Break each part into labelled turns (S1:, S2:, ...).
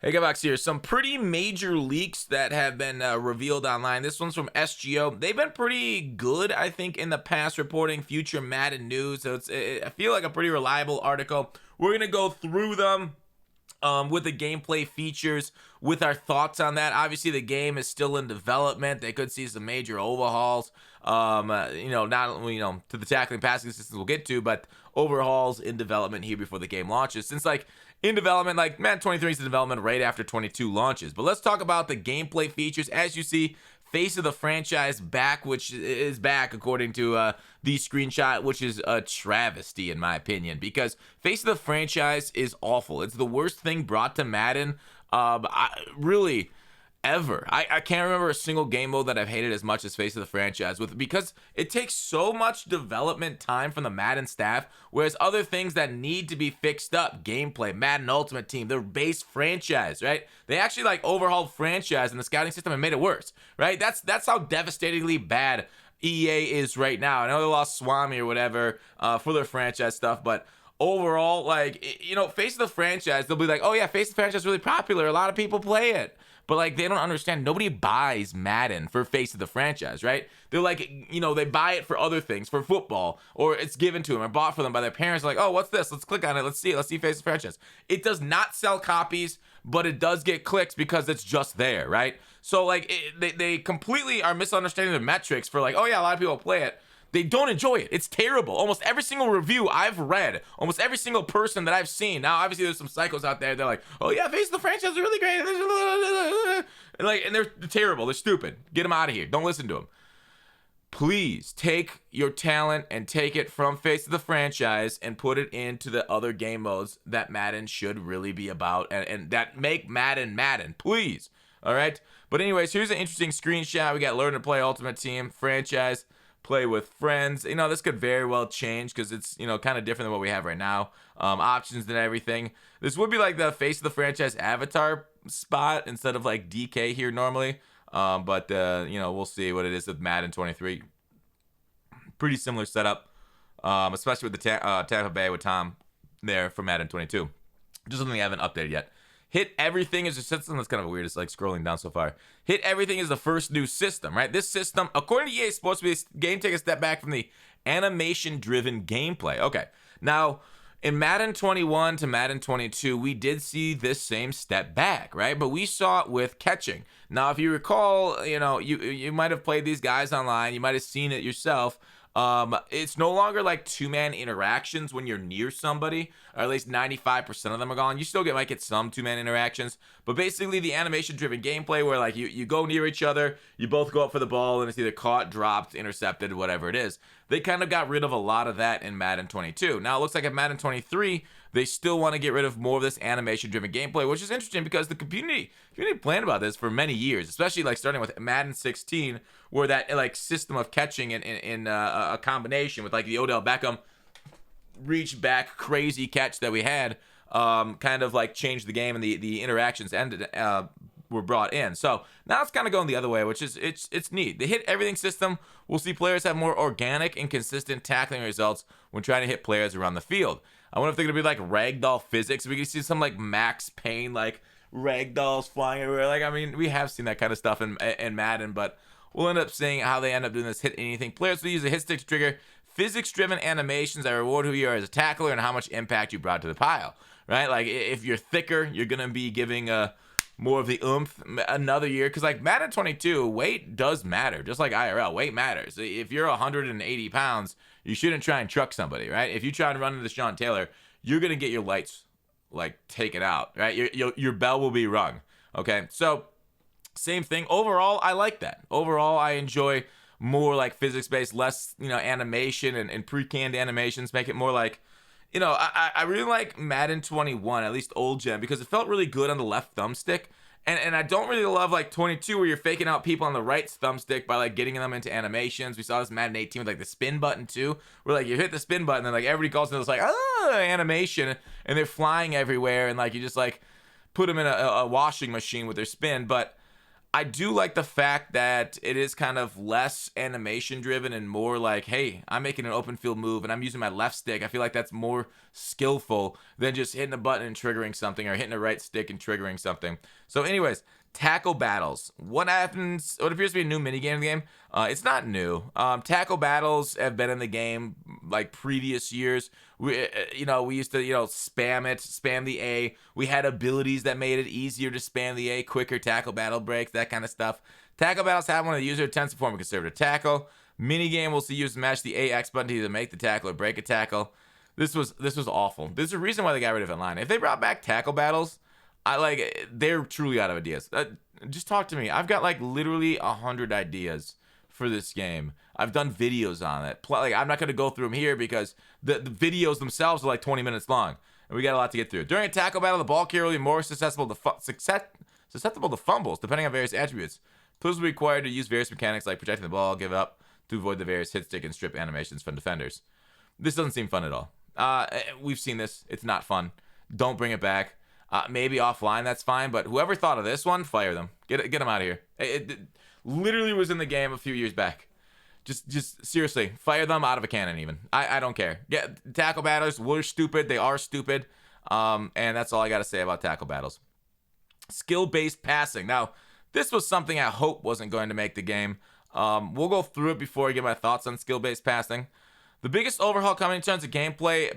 S1: Hey, Gavax here. Some pretty major leaks that have been revealed online. This one's from SGO. They've been pretty good, I think, in the past reporting future Madden news. So I feel like a pretty reliable article. We're going to go through them with the gameplay features, with our thoughts on that. Obviously, the game is still in development. They could see some major overhauls. Not to the tackling passing systems we'll get to, but overhauls in development here before the game launches. Since in development, Madden 23 is in development right after 22 launches. But let's talk about the gameplay features. As you see, face of the franchise back, which is back according to the screenshot, which is a travesty in my opinion, because face of the franchise is awful. It's the worst thing brought to Madden really ever. I can't remember a single game mode that I've hated as much as face of the franchise, because it takes so much development time from the Madden staff, whereas other things that need to be fixed up, gameplay, Madden Ultimate Team, their base franchise, right? They actually overhauled franchise and the scouting system and made it worse, right? That's how devastatingly bad EA is right now. I know they lost Swami or whatever for their franchise stuff, but overall, face of the franchise, they'll be like, oh yeah, face of the franchise is really popular, a lot of people play it. But they don't understand. Nobody buys Madden for face of the franchise, right? They're they buy it for other things, for football, or it's given to them or bought for them by their parents. They're like, oh, what's this? Let's click on it. Let's see face of the franchise. It does not sell copies, but it does get clicks because it's just there, right? So they completely are misunderstanding the metrics for oh yeah, a lot of people play it. They don't enjoy it. It's terrible. Almost every single review I've read, almost every single person that I've seen. Now, obviously, there's some psychos out there. They're like, oh yeah, face of the franchise is really great. And they're terrible. They're stupid. Get them out of here. Don't listen to them. Please take your talent and take it from face of the franchise and put it into the other game modes that Madden should really be about and that make Madden Madden. Please. All right. But anyways, here's an interesting screenshot. We got Learn to Play Ultimate Team franchise. Play with friends. This could very well change because it's, kind of different than what we have right now. Options and everything. This would be the face of the franchise avatar spot instead of DK here normally. But we'll see what it is with Madden 23. Pretty similar setup, especially with the Tampa Bay with Tom there for Madden 22. Just something I haven't updated yet. Hit everything is a system. That's kind of weird. It's scrolling down so far. Hit everything is the first new system, right? This system, according to EA, is supposed to be this game take a step back from the animation-driven gameplay. Okay, now in Madden 21 to Madden 22, we did see this same step back, right? But we saw it with catching. Now, if you recall, you might have played these guys online. You might have seen it yourself. It's no longer two-man interactions when you're near somebody, or at least 95% of them are gone. You still might get some two-man interactions, but basically the animation-driven gameplay where you go near each other, you both go up for the ball, and it's either caught, dropped, intercepted, whatever it is. They kind of got rid of a lot of that in Madden 22. Now it looks like in Madden 23, they still want to get rid of more of this animation-driven gameplay, which is interesting because the community planned about this for many years, especially starting with Madden 16, where that system of catching in a combination with the Odell Beckham reach back crazy catch that we had kind of changed the game, and the interactions ended were brought in. So now it's kind of going the other way, which is it's neat. The hit everything system will see players have more organic and consistent tackling results when trying to hit players around the field. I wonder if they're gonna be ragdoll physics. We can see some Max Payne ragdolls flying everywhere. We have seen that kind of stuff in Madden, but we'll end up seeing how they end up doing this hit anything. Players will use a hit stick to trigger physics-driven animations that reward who you are as a tackler and how much impact you brought to the pile, right? If you're thicker, you're gonna be giving more of the oomph another year, because Madden 22, weight does matter, just like IRL. Weight matters. If you're 180 pounds, you shouldn't try and truck somebody, right? If you try and run into Sean Taylor, you're gonna get your lights taken out, right? Your bell will be rung. Okay, so same thing. Overall, I like that. Overall, I enjoy more physics-based, less animation and pre-canned animations. Make it more I really like Madden 21, at least old gen, because it felt really good on the left thumbstick. And I don't really love 22 where you're faking out people on the right thumbstick by getting them into animations. We saw this Madden 18 with the spin button too, where you hit the spin button and everybody calls it animation, and they're flying everywhere, and you just put them in a washing machine with their spin. But I do like the fact that it is kind of less animation driven and more like, hey, I'm making an open field move and I'm using my left stick. I feel like that's more skillful than just hitting a button and triggering something, or hitting a right stick and triggering something. So anyways, tackle battles. What happens? What appears to be a new minigame in the game. It's not new. Tackle battles have been in the game like previous years. We used to, spam the A. We had abilities that made it easier to spam the A, quicker tackle battle breaks, that kind of stuff. Tackle battles have when the user attempts to perform a conservative tackle. Minigame will see users mash the AX button to either make the tackle or break a tackle. This was awful. There's a reason why they got rid of it online. If they brought back tackle battles, they're truly out of ideas. Just talk to me. I've got like literally 100 ideas for this game. I've done videos on it. I'm not going to go through them here because the videos themselves are like 20 minutes long, and we got a lot to get through. During a tackle battle, the ball carrier will be more susceptible to fumbles, depending on various attributes. Players will be required to use various mechanics like projecting the ball, give up, to avoid the various hit, stick, and strip animations from defenders. This doesn't seem fun at all. We've seen this. It's not fun. Don't bring it back. Maybe offline, that's fine. But whoever thought of this one, fire them. Get them out of here. It literally was in the game a few years back. Just seriously, fire them out of a cannon even. I don't care. Yeah, tackle battles were stupid. They are stupid. And that's all I got to say about tackle battles. Skill-based passing. Now, this was something I hope wasn't going to make the game. We'll go through it before I get my thoughts on skill-based passing. The biggest overhaul coming in terms of gameplay,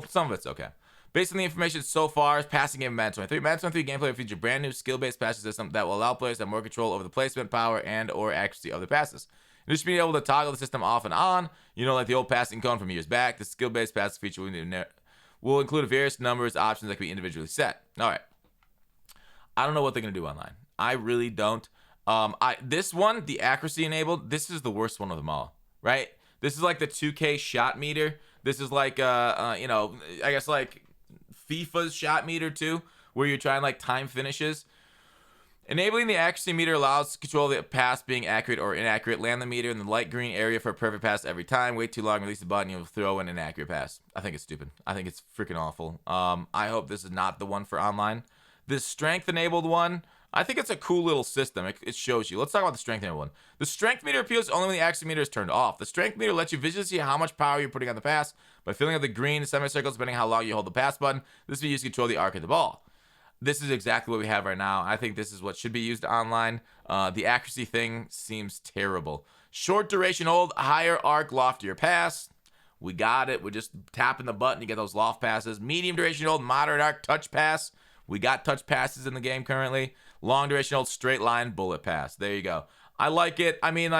S1: some of it's okay. Based on the information so far, passing game in Madden 23. Madden 23 gameplay will feature a brand new skill-based passing system that will allow players to have more control over the placement, power, and or accuracy of their passes. You should be able to toggle the system off and on, like the old passing cone from years back. The skill-based passing feature will include various numbers, options that can be individually set. All right. I don't know what they're going to do online. I really don't. This one, the accuracy enabled, this is the worst one of them all, right? This is like the 2K shot meter. This is like, I guess like FIFA's shot meter too, where you're trying like time finishes. Enabling the accuracy meter allows control of the pass being accurate or inaccurate. Land the meter in the light green area for a perfect pass every time. Wait too long, release the button, you'll throw an inaccurate pass. I think it's stupid. I think it's freaking awful. I hope this is not the one for online. This strength enabled one, I think it's a cool little system. It shows you. Let's talk about the strength enabled one. The strength meter appears only when the accuracy meter is turned off. The strength meter lets you visually see how much power you're putting on the pass by filling up the green semicircles depending on how long you hold the pass button. This will be used to control the arc of the ball. This is exactly what we have right now. I think this is what should be used online. The accuracy thing seems terrible. Short duration hold, higher arc, loftier pass. We got it. We're just tapping the button to get those loft passes. Medium duration hold, moderate arc, touch pass. We got touch passes in the game currently. Long duration hold, straight line, bullet pass. There you go. I like it. I mean,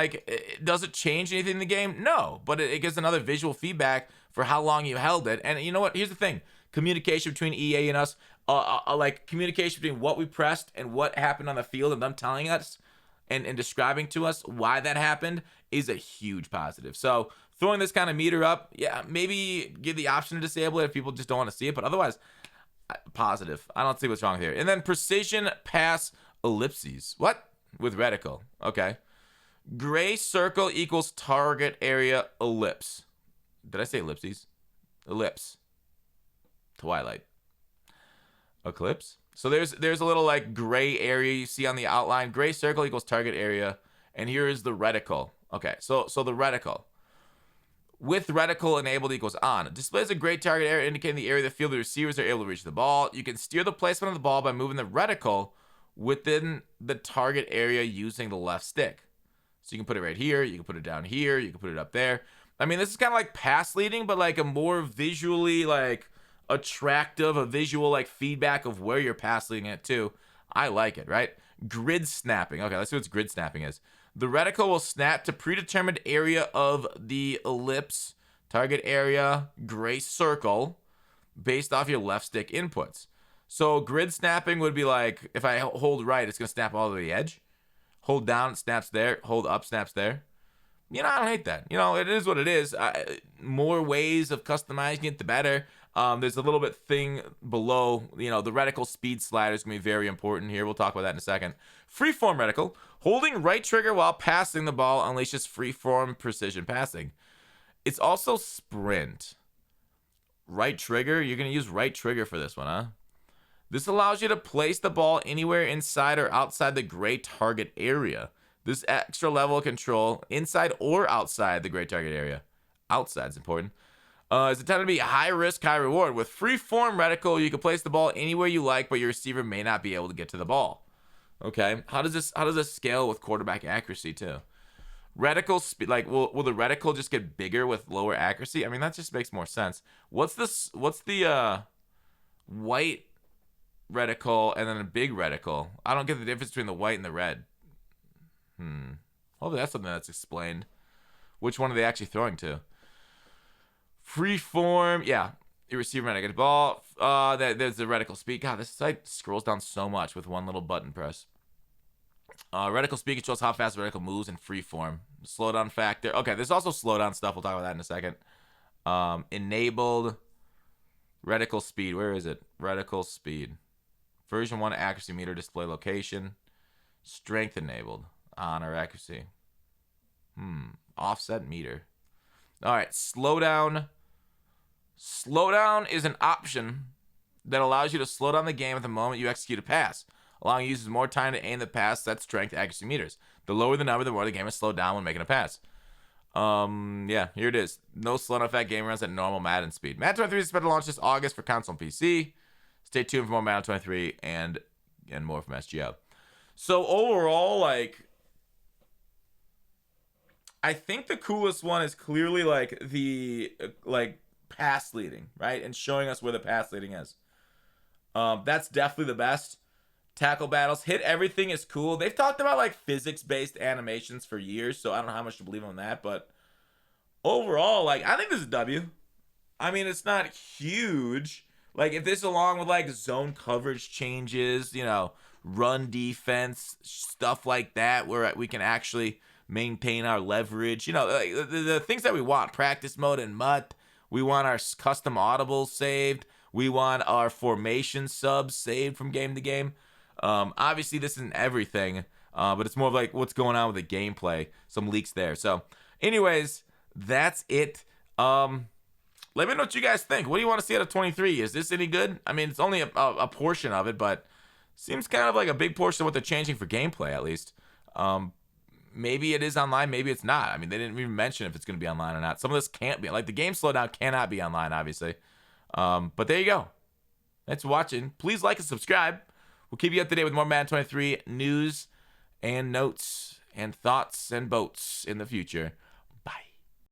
S1: does it change anything in the game? No, but it gives another visual feedback for how long you held it. And you know what? Here's the thing. Communication between EA and us, like communication between what we pressed and what happened on the field and them telling us and describing to us why that happened is a huge positive. So throwing this kind of meter up, yeah, maybe give the option to disable it if people just don't want to see it. But otherwise, positive. I don't see what's wrong here. And then precision pass ellipses. What? With reticle. Okay. Gray circle equals target area ellipse. Did I say ellipses? Ellipse. Twilight. Eclipse. So there's a little like gray area you see on the outline. Gray circle equals target area. And here is the reticle. Okay. So the reticle. With reticle enabled equals on. It displays a gray target area indicating the area of the field the receivers are able to reach the ball. You can steer the placement of the ball by moving the reticle within the target area using the left stick. So you can put it right here. You can put it down here. You can put it up there. I mean, this is kind of like pass leading, but like a more visually like attractive, a visual like feedback of where you're pass leading it to. I like it, right? Grid snapping. Okay, let's see what grid snapping is. The reticle will snap to predetermined area of the ellipse, target area, gray circle, based off your left stick inputs. So grid snapping would be like, if I hold right, it's going to snap all the way to the edge. Hold down, it snaps there. Hold up, snaps there. I don't hate that. It is what it is. More ways of customizing it, the better. There's a little bit thing below, the reticle speed slider is going to be very important here. We'll talk about that in a second. Freeform reticle. Holding right trigger while passing the ball unleashes freeform precision passing. It's also sprint. Right trigger? You're going to use right trigger for this one, huh? This allows you to place the ball anywhere inside or outside the gray target area. This extra level of control, inside or outside the gray target area. Outside is important. Is intended to be high risk, high reward. With free-form reticle, you can place the ball anywhere you like, but your receiver may not be able to get to the ball. Okay, how does this scale with quarterback accuracy too? Reticle speed, like, will the reticle just get bigger with lower accuracy? I mean, that just makes more sense. What's the white reticle and then a big reticle? I don't get the difference between the white and the red. Hopefully that's something that's explained. Which one are they actually throwing to? Freeform, yeah. Your receiver might get the ball. There's the reticle speed. God, this site scrolls down so much with one little button press. Reticle speed controls how fast the reticle moves in freeform. Slowdown factor. Okay, there's also slowdown stuff. We'll talk about that in a second. Enabled reticle speed. Where is it? Reticle speed. Version 1 accuracy meter display location. Strength enabled. On or accuracy. Offset meter. All right, slowdown. Slowdown is an option that allows you to slow down the game at the moment you execute a pass, allowing users more time to aim the pass. Set strength accuracy meters. The lower the number, the more the game is slowed down when making a pass. Yeah, here it is. No slowdown effect. Game runs at normal Madden speed. Madden 23 is expected to launch this August for console and PC. Stay tuned for more Madden 23 and more from SGO. So overall, like, I think the coolest one is clearly like the pass leading, right? And showing us where the pass leading is. That's definitely the best. Tackle battles, hit everything is cool. They've talked about like physics-based animations for years, so I don't know how much to believe on that, but overall, like, I think this is a W. I mean, it's not huge. Like, if this along with like zone coverage changes, you know, run defense, stuff like that, where we can actually maintain our leverage, you know, like the things that we want, practice mode and MUT. We want our custom audibles saved. We want our formation subs saved from game to game. Obviously, this isn't everything, but it's more of like what's going on with the gameplay. Some leaks there. So, anyways, that's it. Let me know what you guys think. What do you want to see out of 23? Is this any good? I mean, it's only a portion of it, but seems kind of like a big portion of what they're changing for gameplay, at least. Maybe it is online, maybe it's not. I mean, they didn't even mention if it's going to be online or not. Some of this can't be. Like, the game slowdown cannot be online, obviously. But there you go. Thanks for watching. Please like and subscribe. We'll keep you up to date with more Madden 23 news and notes and thoughts and boats in the future.